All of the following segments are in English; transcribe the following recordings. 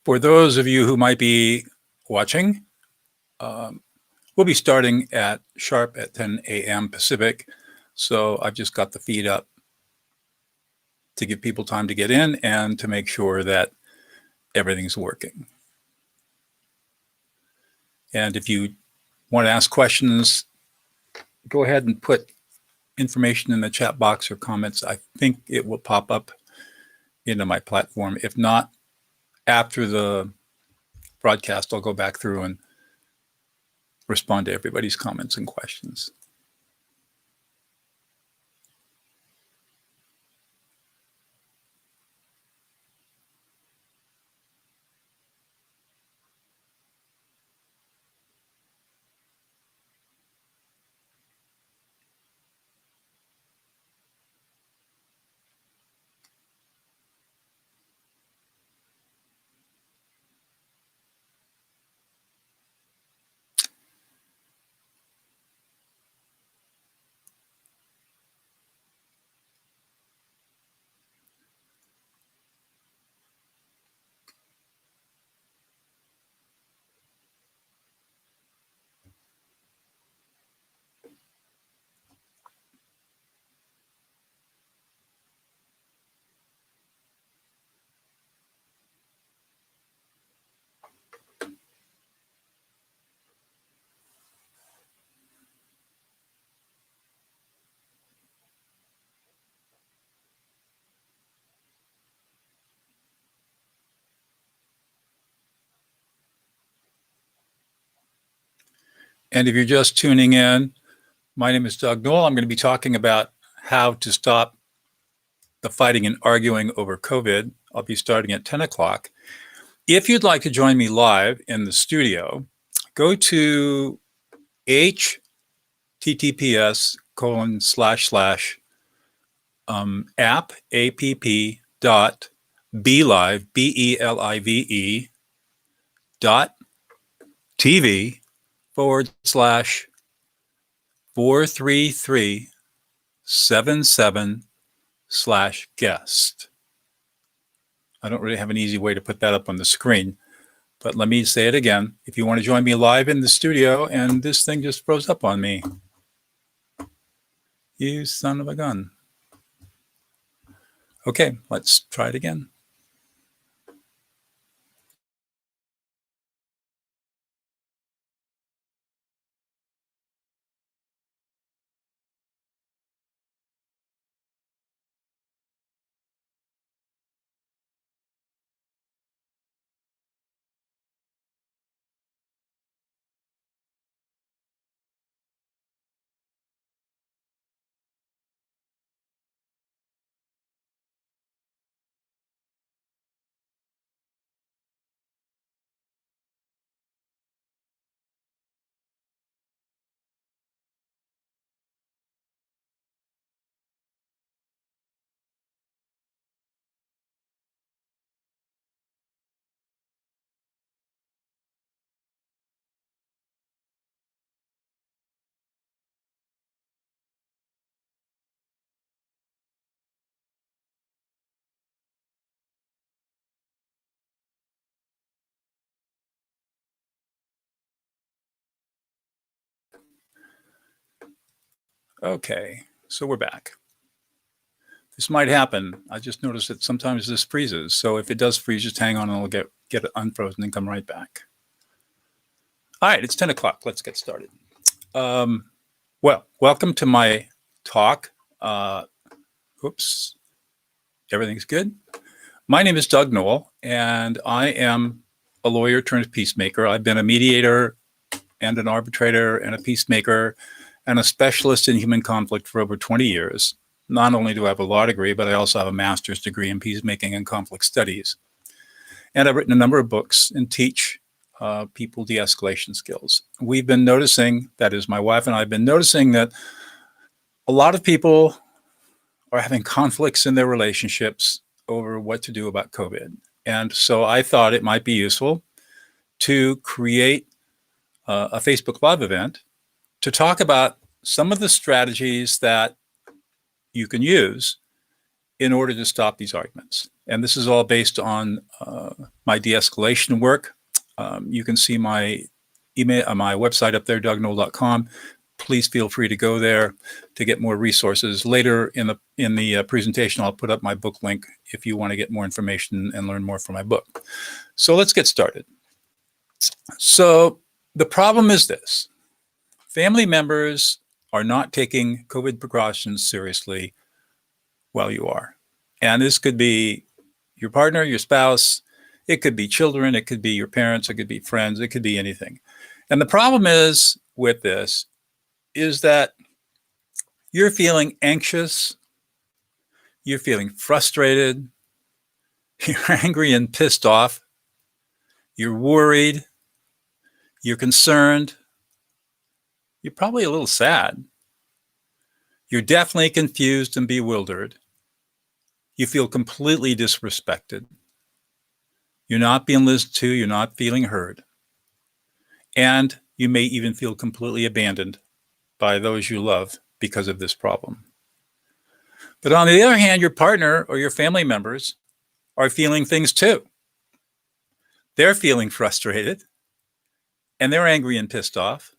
For those of you who might be watching, um, we'll be starting at sharp at 10 a.m. Pacific. So I've just got the feed up to give people time to get in and to make sure that everything's working. And if you want to ask questions, go ahead and put information in the chat box or comments. I think it will pop up into my platform. If not, after the broadcast, I'll go back through and respond to everybody's comments and questions. And if you're just tuning in, my name is Doug Noel. I'm going to be talking about how to stop the fighting and arguing over COVID. I'll be starting at 10 o'clock. If you'd like to join me live in the studio, go to https://app belive.tv/43377/guest. I don't really have an easy way to put that up on the screen, but let me say it again. If you want to join me live in the studio, and this thing just froze up on me. You son of a gun. Okay, let's try it again. Okay, so we're back. This might happen. I just noticed that sometimes this freezes. So if it does freeze, just hang on and I'll get it unfrozen and come right back. All right, it's 10 o'clock. Let's get started. Well, welcome to my talk. Oops, everything's good. My name is Doug Noel, and I am a lawyer turned peacemaker. I've been a mediator and an arbitrator and a peacemaker and a specialist in human conflict for over 20 years. Not only do I have a law degree, but I also have a master's degree in peacemaking and conflict studies. And I've written a number of books and teach people de-escalation skills. We've been noticing, that is, my wife and I have been noticing that a lot of people are having conflicts in their relationships over what to do about COVID. And so I thought it might be useful to create a Facebook Live event to talk about some of the strategies that you can use in order to stop these arguments. And this is all based on my de-escalation work. You can see my email, my website up there, dougnoll.com. Please feel free to go there to get more resources. Later in the presentation, I'll put up my book link if you want to get more information and learn more from my book. So let's get started. So the problem is this: family members are not taking COVID precautions seriously while you are. And this could be your partner, your spouse, it could be children, it could be your parents, it could be friends, it could be anything. And the problem is with this is that you're feeling anxious, you're feeling frustrated, you're angry and pissed off, you're worried, you're concerned, you're probably a little sad. You're definitely confused and bewildered. You feel completely disrespected. You're not being listened to, you're not feeling heard. And you may even feel completely abandoned by those you love because of this problem. But on the other hand, your partner or your family members are feeling things too. They're feeling frustrated, and they're angry and pissed off,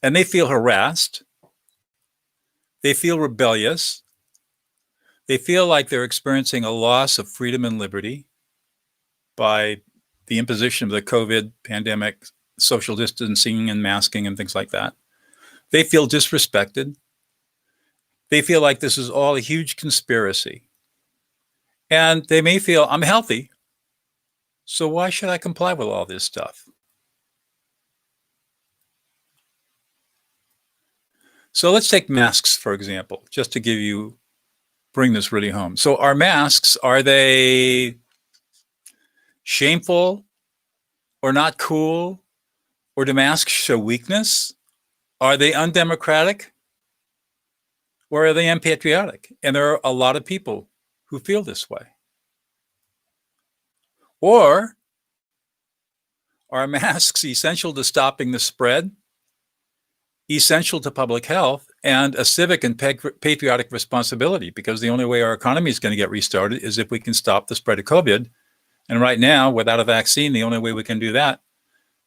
and they feel harassed. They feel rebellious. They feel like they're experiencing a loss of freedom and liberty by the imposition of the COVID pandemic, social distancing and masking and things like that. They feel disrespected. They feel like this is all a huge conspiracy. And they may feel, I'm healthy, so why should I comply with all this stuff? So let's take masks, for example, just to bring this really home. So our masks, are they shameful or not cool? Or do masks show weakness? Are they undemocratic? Or are they unpatriotic? And there are a lot of people who feel this way. Or are masks essential to stopping the spread, essential to public health, and a civic and patriotic responsibility? Because the only way our economy is going to get restarted is if we can stop the spread of COVID. And right now, without a vaccine, the only way we can do that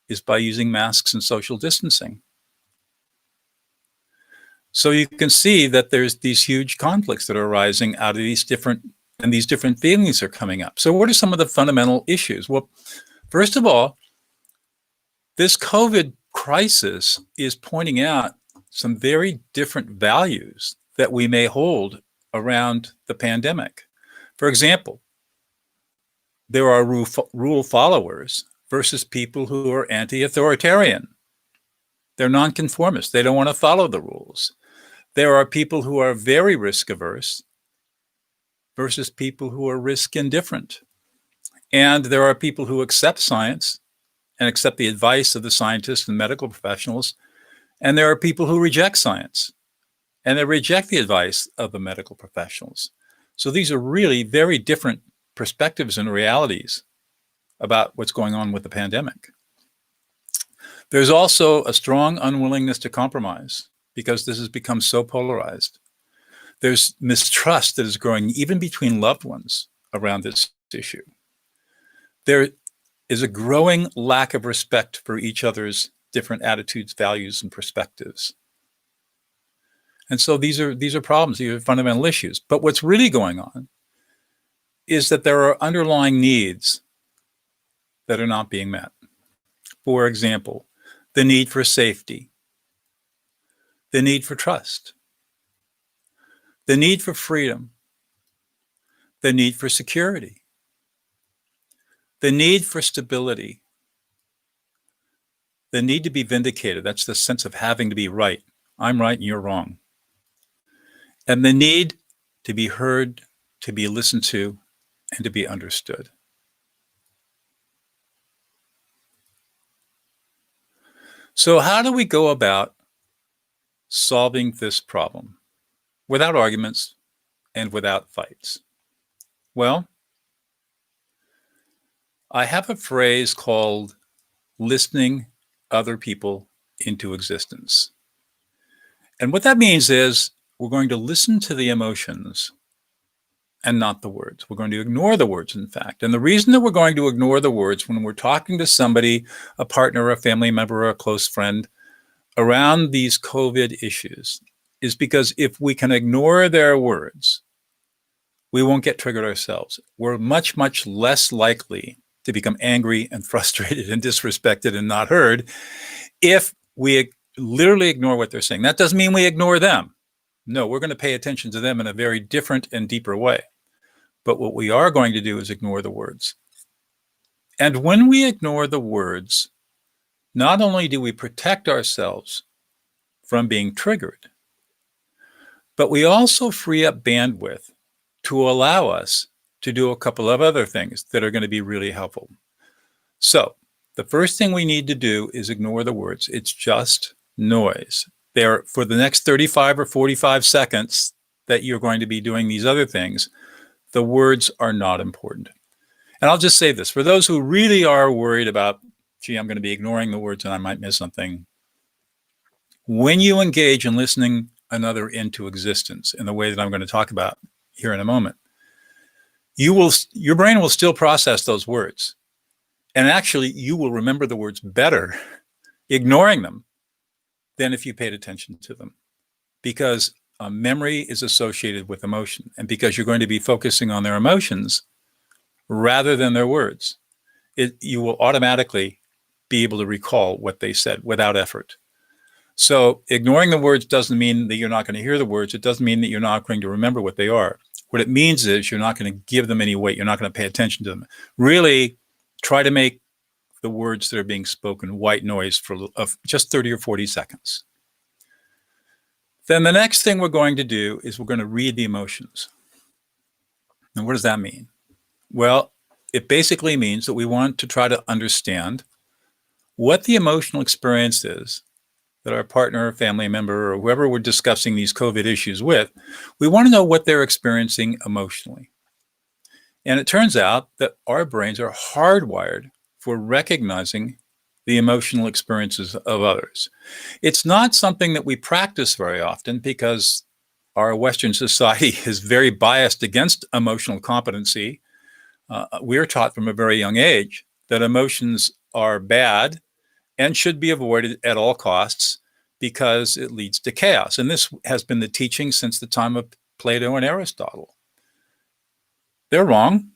is by using masks and social distancing. So you can see that there's these huge conflicts that are arising out of these different feelings are coming up. So what are some of the fundamental issues? Well, first of all, this COVID crisis is pointing out some very different values that we may hold around the pandemic. For example, there are rule followers versus people who are anti-authoritarian. They're nonconformists. They don't want to follow the rules. There are people who are very risk averse versus people who are risk indifferent. And there are people who accept science and accept the advice of the scientists and medical professionals. And there are people who reject science and they reject the advice of the medical professionals. So these are really very different perspectives and realities about what's going on with the pandemic. There's also a strong unwillingness to compromise because this has become so polarized. There's mistrust that is growing even between loved ones around this issue. There is a growing lack of respect for each other's different attitudes, values, and perspectives. And so these are problems, these are fundamental issues. But what's really going on is that there are underlying needs that are not being met. For example, the need for safety, the need for trust, the need for freedom, the need for security, the need for stability, the need to be vindicated. That's the sense of having to be right. I'm right and you're wrong. And the need to be heard, to be listened to, and to be understood. So how do we go about solving this problem without arguments and without fights? Well, I have a phrase called listening other people into existence. And what that means is we're going to listen to the emotions and not the words. We're going to ignore the words, in fact. And the reason that we're going to ignore the words when we're talking to somebody, a partner, a family member, or a close friend around these COVID issues is because if we can ignore their words, we won't get triggered ourselves. We're much, much less likely to become angry and frustrated and disrespected and not heard if we literally ignore what they're saying. That doesn't mean we ignore them. No, we're going to pay attention to them in a very different and deeper way. But what we are going to do is ignore the words. And when we ignore the words, not only do we protect ourselves from being triggered, but we also free up bandwidth to allow us to do a couple of other things that are going to be really helpful. So the first thing we need to do is ignore the words. It's just noise. There, for the next 35 or 45 seconds that you're going to be doing these other things, the words are not important. And I'll just say this, for those who really are worried about, gee, I'm going to be ignoring the words and I might miss something. When you engage in listening another into existence in the way that I'm going to talk about here in a moment, your brain will still process those words. And actually, you will remember the words better ignoring them than if you paid attention to them. Because memory is associated with emotion. And because you're going to be focusing on their emotions rather than their words, you will automatically be able to recall what they said without effort. So ignoring the words doesn't mean that you're not going to hear the words. It doesn't mean that you're not going to remember what they are. What it means is you're not going to give them any weight. You're not going to pay attention to them. Really try to make the words that are being spoken white noise for just 30 or 40 seconds. Then the next thing we're going to do is we're going to read the emotions. And what does that mean? Well, it basically means that we want to try to understand what the emotional experience is that our partner or family member or whoever we're discussing these COVID issues with, we want to know what they're experiencing emotionally. And it turns out that our brains are hardwired for recognizing the emotional experiences of others. It's not something that we practice very often because our Western society is very biased against emotional competency. We're taught from a very young age that emotions are bad and should be avoided at all costs because it leads to chaos. And this has been the teaching since the time of Plato and Aristotle. They're wrong.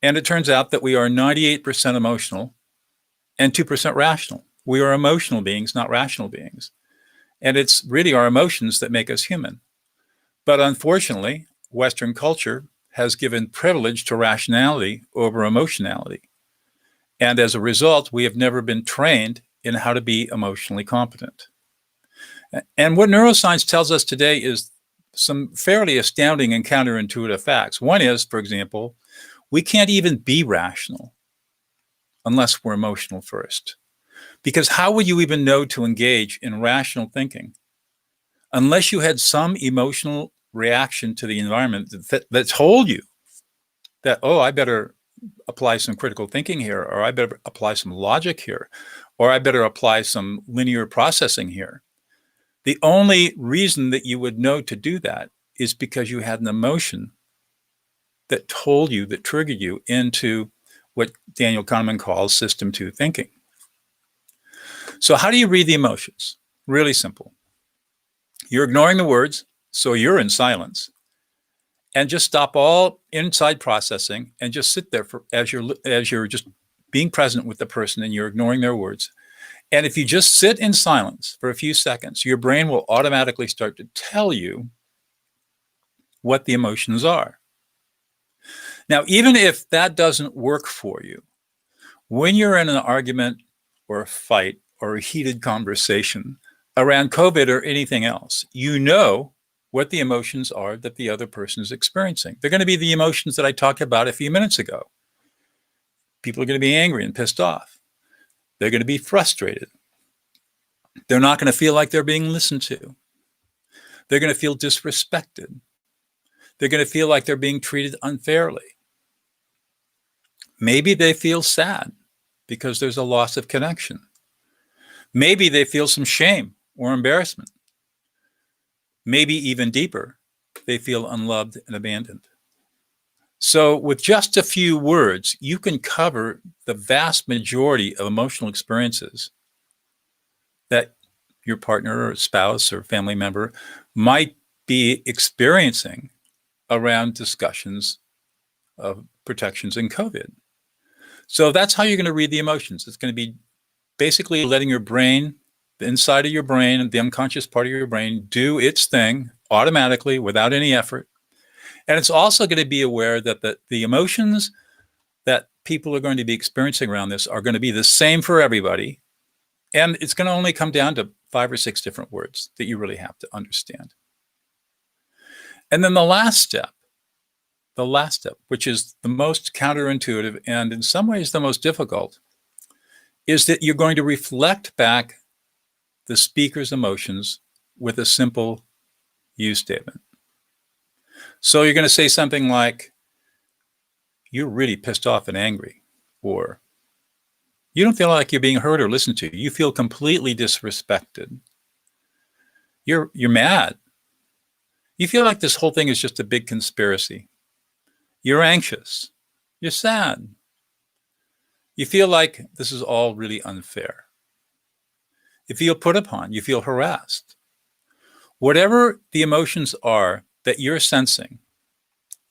And it turns out that we are 98% emotional and 2% rational. We are emotional beings, not rational beings. And it's really our emotions that make us human. But unfortunately, Western culture has given privilege to rationality over emotionality. And as a result, we have never been trained in how to be emotionally competent. And what neuroscience tells us today is some fairly astounding and counterintuitive facts. One is, for example, we can't even be rational unless we're emotional first. Because how would you even know to engage in rational thinking unless you had some emotional reaction to the environment that told you that, oh, I better apply some critical thinking here, or I better apply some logic here, or I better apply some linear processing here. The only reason that you would know to do that is because you had an emotion that told you, that triggered you into what Daniel Kahneman calls system 2 thinking. So how do you read the emotions? Really simple. You're ignoring the words, so you're in silence. And just stop all inside processing and just sit there as you're just being present with the person and you're ignoring their words. And if you just sit in silence for a few seconds, your brain will automatically start to tell you what the emotions are. Now, even if that doesn't work for you, when you're in an argument or a fight or a heated conversation around COVID or anything else, you know what the emotions are that the other person is experiencing. They're going to be the emotions that I talked about a few minutes ago. People are going to be angry and pissed off. They're going to be frustrated. They're not going to feel like they're being listened to. They're going to feel disrespected. They're going to feel like they're being treated unfairly. Maybe they feel sad because there's a loss of connection. Maybe they feel some shame or embarrassment. Maybe even deeper, they feel unloved and abandoned. So with just a few words, you can cover the vast majority of emotional experiences that your partner or spouse or family member might be experiencing around discussions of protections in COVID. So that's how you're going to read the emotions. It's going to be basically letting your brain, the inside of your brain, the unconscious part of your brain, do its thing automatically without any effort. And it's also going to be aware that the emotions that people are going to be experiencing around this are going to be the same for everybody. And it's going to only come down to 5 or 6 different words that you really have to understand. And then the last step, which is the most counterintuitive and in some ways the most difficult, is that you're going to reflect back the speaker's emotions with a simple you statement. So you're going to say something like, you're really pissed off and angry, or you don't feel like you're being heard or listened to. You feel completely disrespected. You're mad. You feel like this whole thing is just a big conspiracy. You're anxious. You're sad. You feel like this is all really unfair. You feel put upon. You feel harassed. Whatever the emotions are that you're sensing,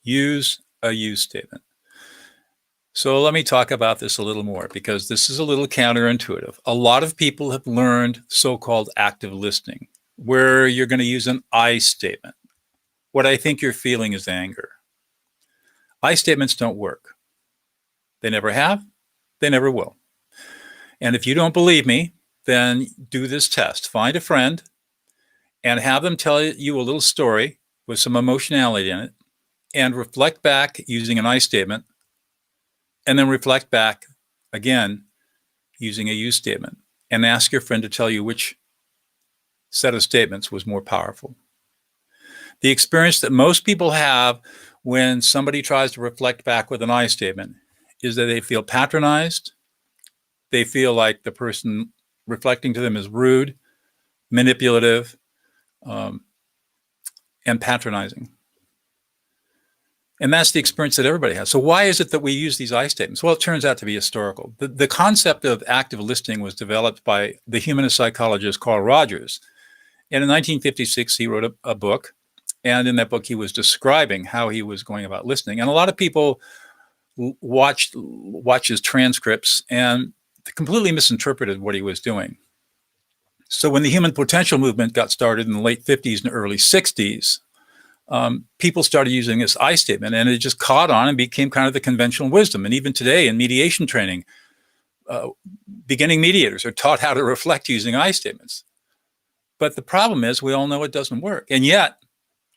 use a you statement. So let me talk about this a little more because this is a little counterintuitive. A lot of people have learned so-called active listening, where you're going to use an I statement. What I think you're feeling is anger. I statements don't work. They never have. They never will. And if you don't believe me, then do this test. Find a friend and have them tell you a little story with some emotionality in it and reflect back using an I statement, and then reflect back again using a you statement, and ask your friend to tell you which set of statements was more powerful. The experience that most people have when somebody tries to reflect back with an I statement is that they feel patronized. They feel like the person reflecting to them is rude, manipulative, and patronizing. And that's the experience that everybody has. So why is it that we use these I statements? Well, it turns out to be historical. The concept of active listening was developed by the humanist psychologist Carl Rogers. And in 1956, he wrote a book. And in that book, he was describing how he was going about listening. And a lot of people watch his transcripts and completely misinterpreted what he was doing. So when the human potential movement got started in the late 50s and early 60s, people started using this I statement, and it just caught on and became kind of the conventional wisdom. And even today in mediation training, beginning mediators are taught how to reflect using I statements. But the problem is we all know it doesn't work. And yet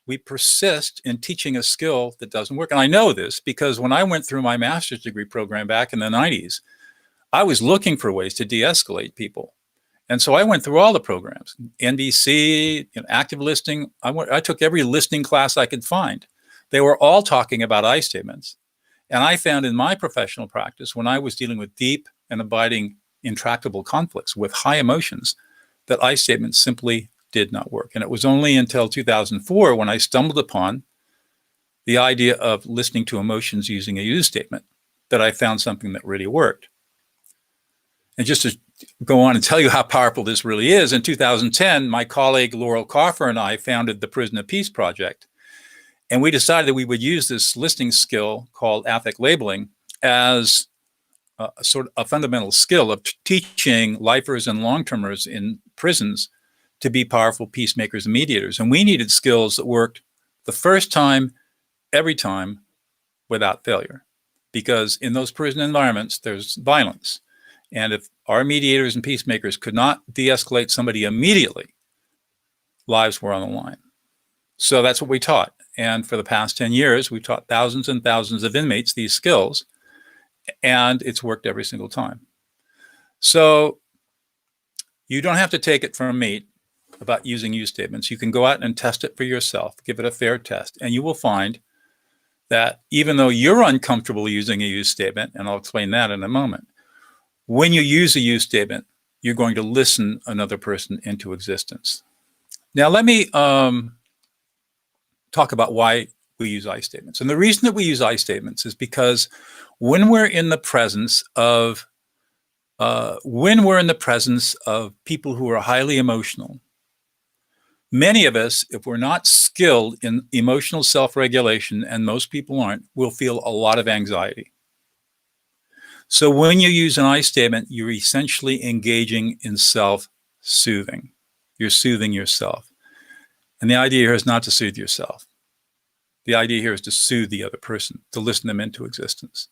we persist in teaching a skill that doesn't work. And I know this because when I went through my master's degree program back in the 90s, I was looking for ways to de-escalate people. And so I went through all the programs, NDC, active listening. I took every listening class I could find. They were all talking about I statements. And I found in my professional practice, when I was dealing with deep and abiding intractable conflicts with high emotions, that I statements simply did not work. And it was only until 2004 when I stumbled upon the idea of listening to emotions using a you statement that I found something that really worked. And just to go on and tell you how powerful this really is, in 2010, my colleague Laurel Coffer and I founded the Prison of Peace Project. And we decided that we would use this listening skill called affect labeling as a sort of a fundamental skill of teaching lifers and long-termers in prisons to be powerful peacemakers and mediators. And we needed skills that worked the first time, every time, without failure. Because in those prison environments, there's violence. And if our mediators and peacemakers could not de-escalate somebody immediately, lives were on the line. So that's what we taught. And for the past 10 years, we've taught thousands and thousands of inmates these skills, and it's worked every single time. So you don't have to take it from me about using you statements. You can go out and test it for yourself, give it a fair test, and you will find that even though you're uncomfortable using a you statement, and I'll explain that in a moment, when you use a you statement, you're going to listen another person into existence. Now, let me talk about why we use I statements. And the reason that we use I statements is because when we're in the presence of people who are highly emotional, many of us, if we're not skilled in emotional self-regulation, and most people aren't, will feel a lot of anxiety. So when you use an I statement, you're essentially engaging in self-soothing. You're soothing yourself. And the idea here is not to soothe yourself. The idea here is to soothe the other person, to listen them into existence.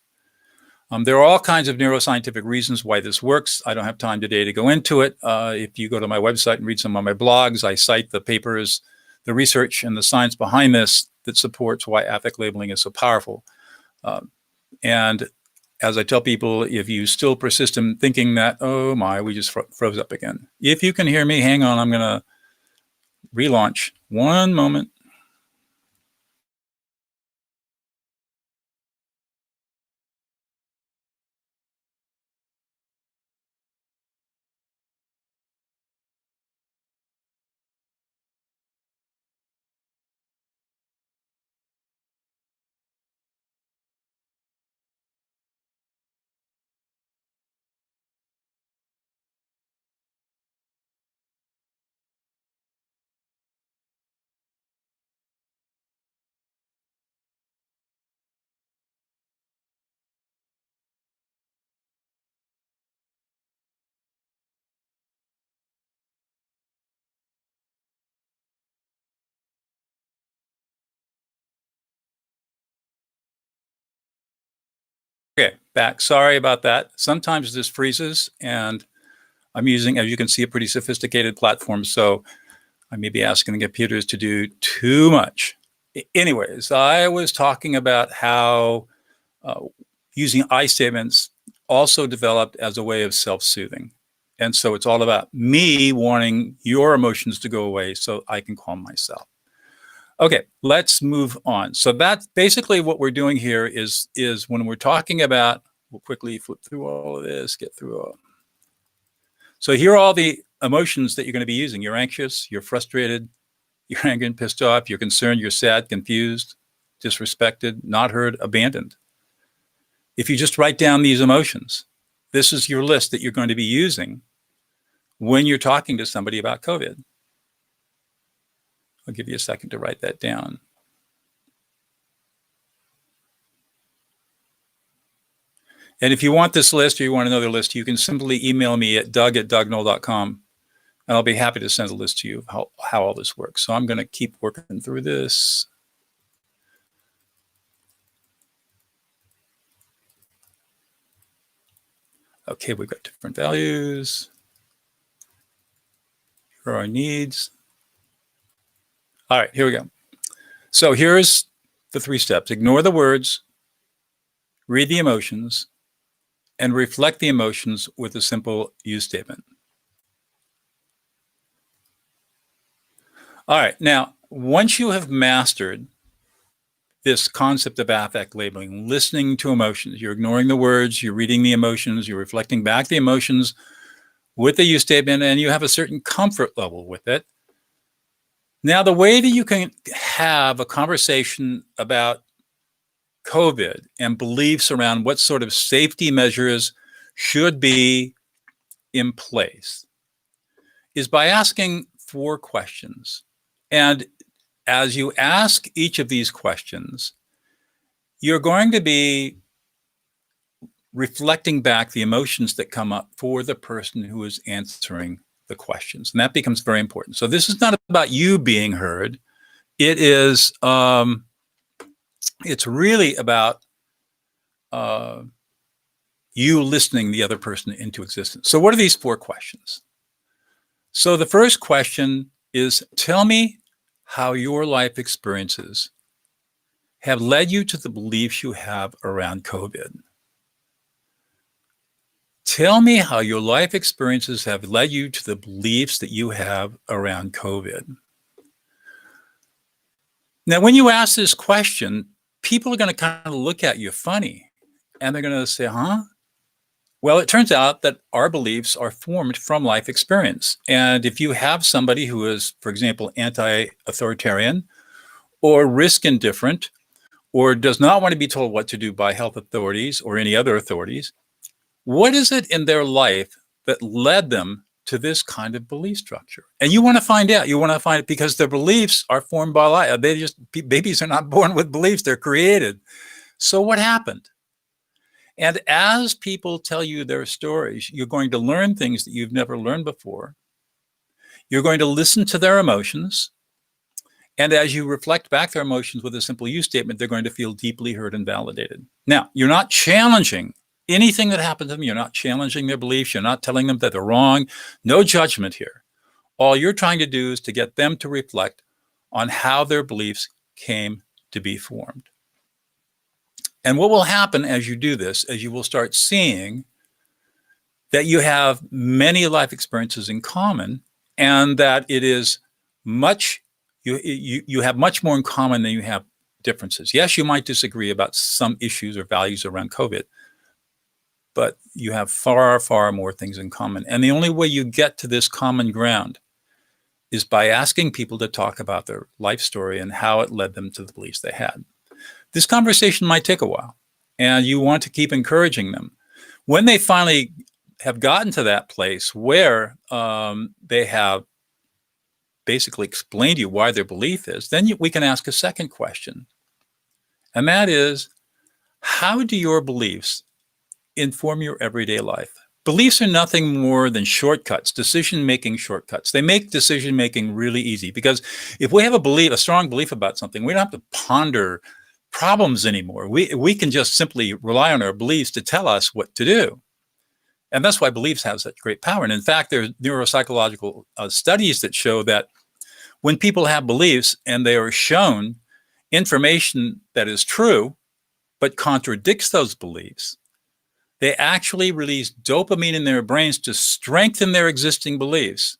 There are all kinds of neuroscientific reasons why this works. I don't have time today to go into it. If you go to my website and read some of my blogs, I cite the papers, the research, and the science behind this that supports why affect labeling is so powerful. And as I tell people, if you still persist in thinking that, oh my, we just froze up again. If you can hear me, hang on, I'm going to relaunch. One moment. Okay, back. Sorry about that. Sometimes this freezes, and I'm using, as you can see, a pretty sophisticated platform, so I may be asking the computers to do too much. Anyways, I was talking about how using I statements also developed as a way of self-soothing. And so it's all about me wanting your emotions to go away so I can calm myself. Okay, let's move on. So that's basically what we're doing here is when we're talking about, we'll quickly flip through all of this, get through all. So here are all the emotions that you're going to be using. You're anxious, you're frustrated, you're angry and pissed off, you're concerned, you're sad, confused, disrespected, not heard, abandoned. If you just write down these emotions, this is your list that you're going to be using when you're talking to somebody about COVID. I'll give you a second to write that down. And if you want this list or you want another list, you can simply email me at doug@dougnoll.com, and I'll be happy to send a list to you how all this works. So I'm going to keep working through this. Okay, we've got different values. Here are our needs. All right, here we go. So here's the 3 steps. Ignore the words, read the emotions, and reflect the emotions with a simple use statement. All right, now, once you have mastered this concept of affect labeling, listening to emotions, you're ignoring the words, you're reading the emotions, you're reflecting back the emotions with the use statement, and you have a certain comfort level with it. Now, the way that you can have a conversation about COVID and beliefs around what sort of safety measures should be in place is by asking 4 questions. And as you ask each of these questions, you're going to be reflecting back the emotions that come up for the person who is answering the questions. And that becomes very important. So this is not about you being heard. It is, it's really about you listening the other person into existence. So what are these 4 questions? So the first question is, tell me how your life experiences have led you to the beliefs you have around COVID. Tell me how your life experiences have led you to the beliefs that you have around COVID. Now, when you ask this question, people are going to kind of look at you funny, and they're going to say, huh? Well, it turns out that our beliefs are formed from life experience. And if you have somebody who is, for example, anti-authoritarian, or risk indifferent, or does not want to be told what to do by health authorities or any other authorities, what is it in their life that led them to this kind of belief structure? And you want to find out. You want to find it because their beliefs are formed by life. Babies are not born with beliefs, they're created. So what happened? And as people tell you their stories, you're going to learn things that you've never learned before. You're going to listen to their emotions. And as you reflect back their emotions with a simple you statement, they're going to feel deeply heard and validated. Now, you're not challenging anything that happened to them. You're not challenging their beliefs. You're not telling them that they're wrong. No judgment here. All you're trying to do is to get them to reflect on how their beliefs came to be formed. And what will happen as you do this, as you will start seeing that you have many life experiences in common, and that it is you have much more in common than you have differences. Yes, you might disagree about some issues or values around COVID, but you have far, far more things in common. And the only way you get to this common ground is by asking people to talk about their life story and how it led them to the beliefs they had. This conversation might take a while, and you want to keep encouraging them. When they finally have gotten to that place where they have basically explained to you why their belief is, then we can ask a second question. And that is, how do your beliefs inform your everyday life? Beliefs are nothing more than shortcuts, decision-making shortcuts. They make decision-making really easy, because if we have a strong belief about something, we don't have to ponder problems anymore. We can just simply rely on our beliefs to tell us what to do. And that's why beliefs have such great power. And in fact, there are neuropsychological studies that show that when people have beliefs and they are shown information that is true but contradicts those beliefs, they actually release dopamine in their brains to strengthen their existing beliefs,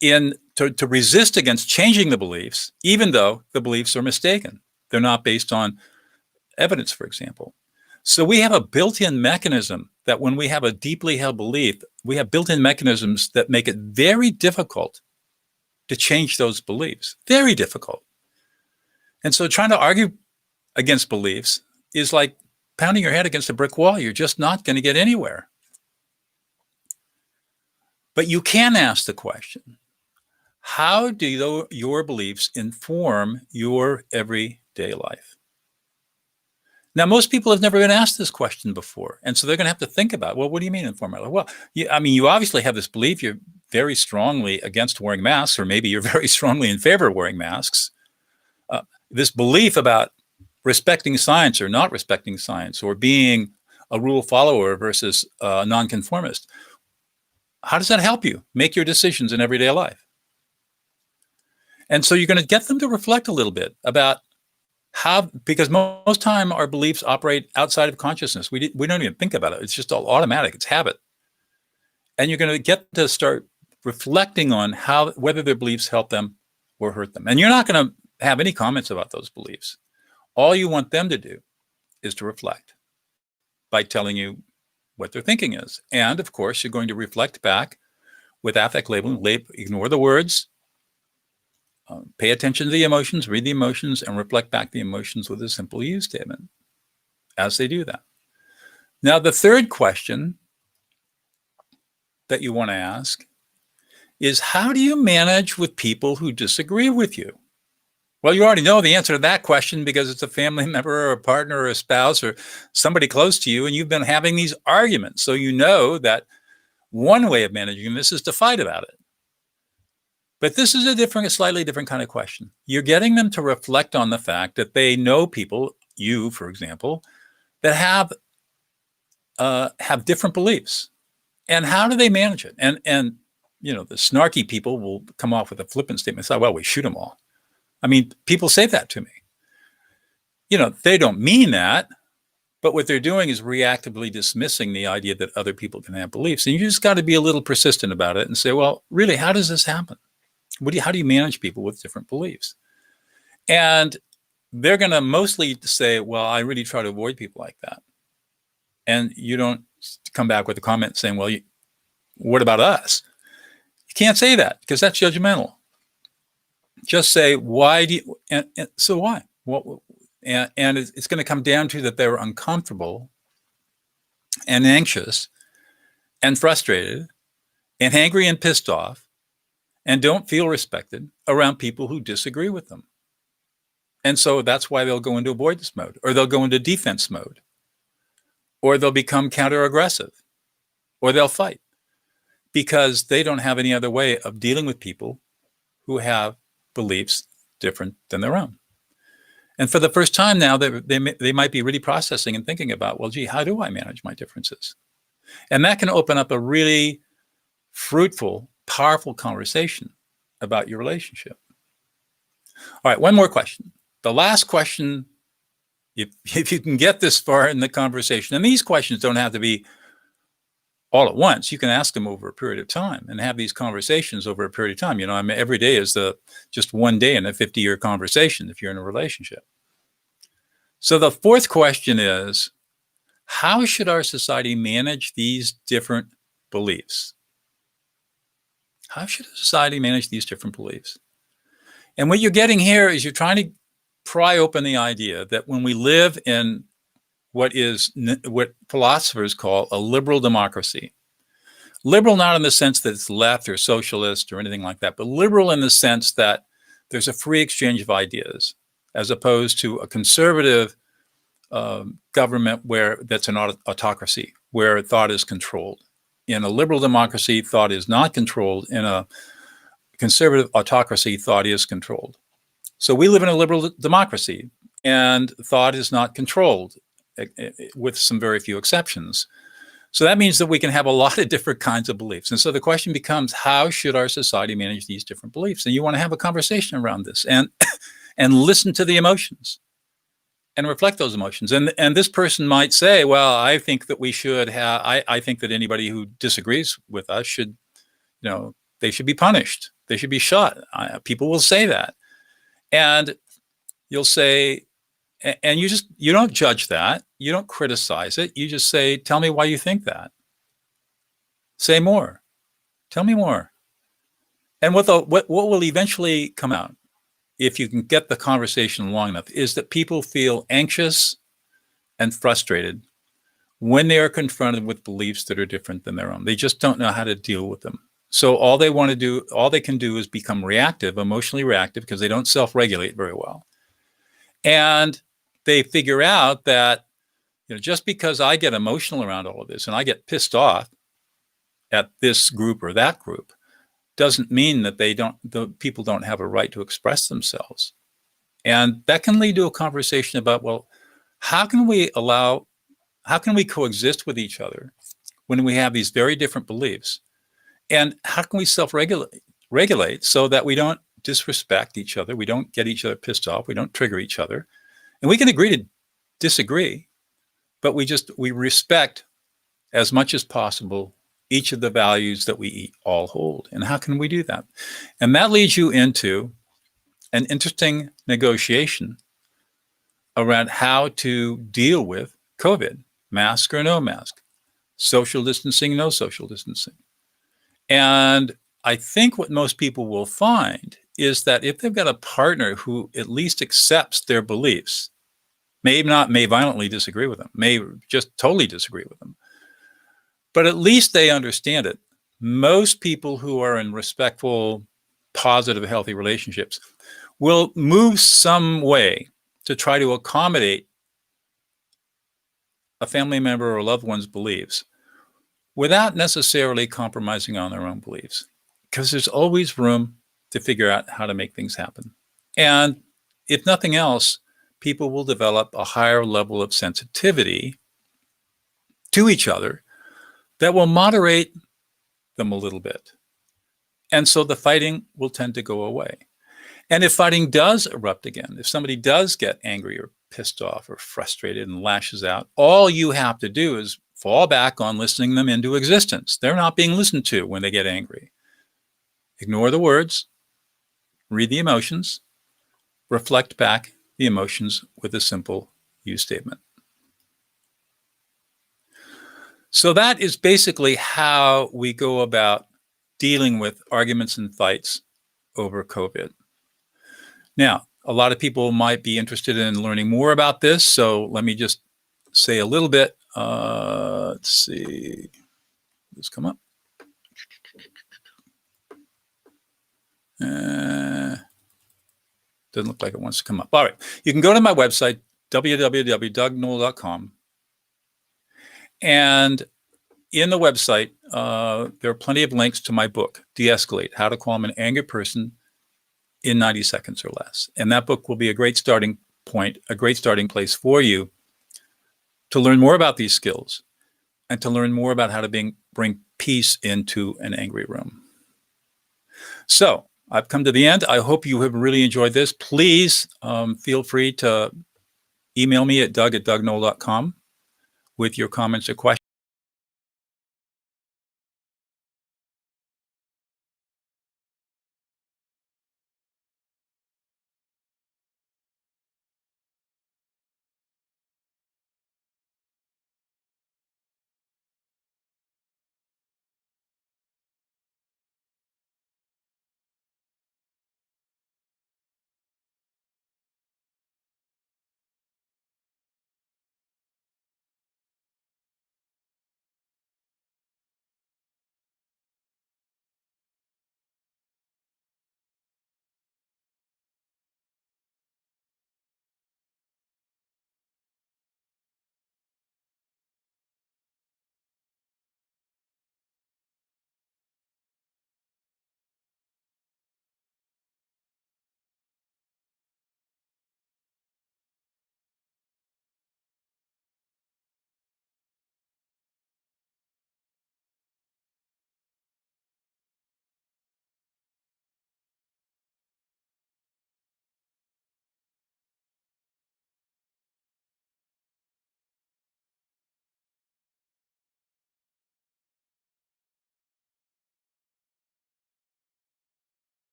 to resist against changing the beliefs, even though the beliefs are mistaken. They're not based on evidence, for example. So we have a built-in mechanism that when we have a deeply held belief, we have built-in mechanisms that make it very difficult to change those beliefs. Very difficult. And so trying to argue against beliefs is like pounding your head against a brick wall. You're just not going to get anywhere. But you can ask the question, how do your beliefs inform your everyday life? Now, most people have never been asked this question before. And so they're going to have to think about, well, what do you mean inform my life? Well, you obviously have this belief you're very strongly against wearing masks, or maybe you're very strongly in favor of wearing masks. This belief about respecting science or not respecting science, or being a rule follower versus a nonconformist. How does that help you make your decisions in everyday life? And so you're going to get them to reflect a little bit about how, because most time our beliefs operate outside of consciousness. We don't even think about it. It's just all automatic. It's habit. And you're going to get to start reflecting on whether their beliefs help them or hurt them. And you're not going to have any comments about those beliefs. All you want them to do is to reflect by telling you what their thinking is. And of course, you're going to reflect back with affect labeling. Ignore the words. Pay attention to the emotions, read the emotions, and reflect back the emotions with a simple you statement as they do that. Now, the third question that you want to ask is, how do you manage with people who disagree with you? Well, you already know the answer to that question, because it's a family member or a partner or a spouse or somebody close to you, and you've been having these arguments. So you know that one way of managing this is to fight about it. But this is a slightly different kind of question. You're getting them to reflect on the fact that they know people, you, for example, that have different beliefs. And how do they manage it? And the snarky people will come off with a flippant statement. Say, well, we shoot them all. I mean, people say that to me. They don't mean that, but what they're doing is reactively dismissing the idea that other people can have beliefs. And you just got to be a little persistent about it and say, well, really, how does this happen? How do you manage people with different beliefs? And they're going to mostly say, well, I really try to avoid people like that. And you don't come back with a comment saying, well, what about us? You can't say that, because that's judgmental. Just say, why do you, And so why? And it's going to come down to that they're uncomfortable and anxious and frustrated and angry and pissed off and don't feel respected around people who disagree with them. And so that's why they'll go into avoidance mode, or they'll go into defense mode, or they'll become counter-aggressive, or they'll fight, because they don't have any other way of dealing with people who have beliefs different than their own. And for the first time now, they might be really processing and thinking about, well, gee, how do I manage my differences? And that can open up a really fruitful, powerful conversation about your relationship. All right, one more question. The last question, if you can get this far in the conversation, and these questions don't have to be all at once. You can ask them over a period of time and have these conversations over a period of time. You know, I mean, every day is just one day in a 50-year conversation if you're in a relationship. So the fourth question is, how should our society manage these different beliefs? How should society manage these different beliefs? And what you're getting here is you're trying to pry open the idea that when we live in what philosophers call a liberal democracy, liberal not in the sense that it's left or socialist or anything like that, but liberal in the sense that there's a free exchange of ideas, as opposed to a conservative government that's an autocracy, where thought is controlled. In a liberal democracy, thought is not controlled. In a conservative autocracy, thought is controlled. So we live in a liberal democracy, and thought is not controlled, with some very few exceptions. So that means that we can have a lot of different kinds of beliefs. And so the question becomes, how should our society manage these different beliefs? And you want to have a conversation around this and listen to the emotions and reflect those emotions. And this person might say, well, I think that we should have, I think that anybody who disagrees with us should, they should be punished. They should be shot. People will say that. And you'll say, and you don't judge that. You don't criticize it. You just say, tell me why you think that. Say more. Tell me more. And what will eventually come out, if you can get the conversation long enough, is that people feel anxious and frustrated when they are confronted with beliefs that are different than their own. They just don't know how to deal with them. So all they can do is become reactive, emotionally reactive, because they don't self-regulate very well. And they figure out that, just because I get emotional around all of this and I get pissed off at this group or that group, doesn't mean that the people don't have a right to express themselves. And that can lead to a conversation about, well, how can we coexist with each other when we have these very different beliefs? And how can we self-regulate so that we don't disrespect each other, we don't get each other pissed off, we don't trigger each other, and we can agree to disagree, but we respect as much as possible each of the values that we all hold. And how can we do that? And that leads you into an interesting negotiation around how to deal with COVID, mask or no mask, social distancing, no social distancing. And I think what most people will find is that if they've got a partner who at least accepts their beliefs, may violently disagree with them, may just totally disagree with them, but at least they understand it. Most people who are in respectful, positive, healthy relationships will move some way to try to accommodate a family member or loved one's beliefs without necessarily compromising on their own beliefs, because there's always room to figure out how to make things happen. And if nothing else, people will develop a higher level of sensitivity to each other that will moderate them a little bit. And so the fighting will tend to go away. And if fighting does erupt again, if somebody does get angry or pissed off or frustrated and lashes out, all you have to do is fall back on listening them into existence. They're not being listened to when they get angry. Ignore the words, read the emotions, reflect back the emotions with a simple you statement. So that is basically how we go about dealing with arguments and fights over COVID. Now, A lot of people might be interested in learning more about this, so let me just say a little bit. Let's see. This come up. Doesn't look like it wants to come up. All right. You can go to my website, www.dougnoll.com. And in the website, there are plenty of links to my book, De-Escalate, How to Calm an Angry Person in 90 Seconds or Less. And that book will be a great starting point, a great starting place for you to learn more about these skills and to learn more about how to bring peace into an angry room. So I've come to the end. I hope you have really enjoyed this. Please feel free to email me at doug@dougnoll.com with your comments or questions.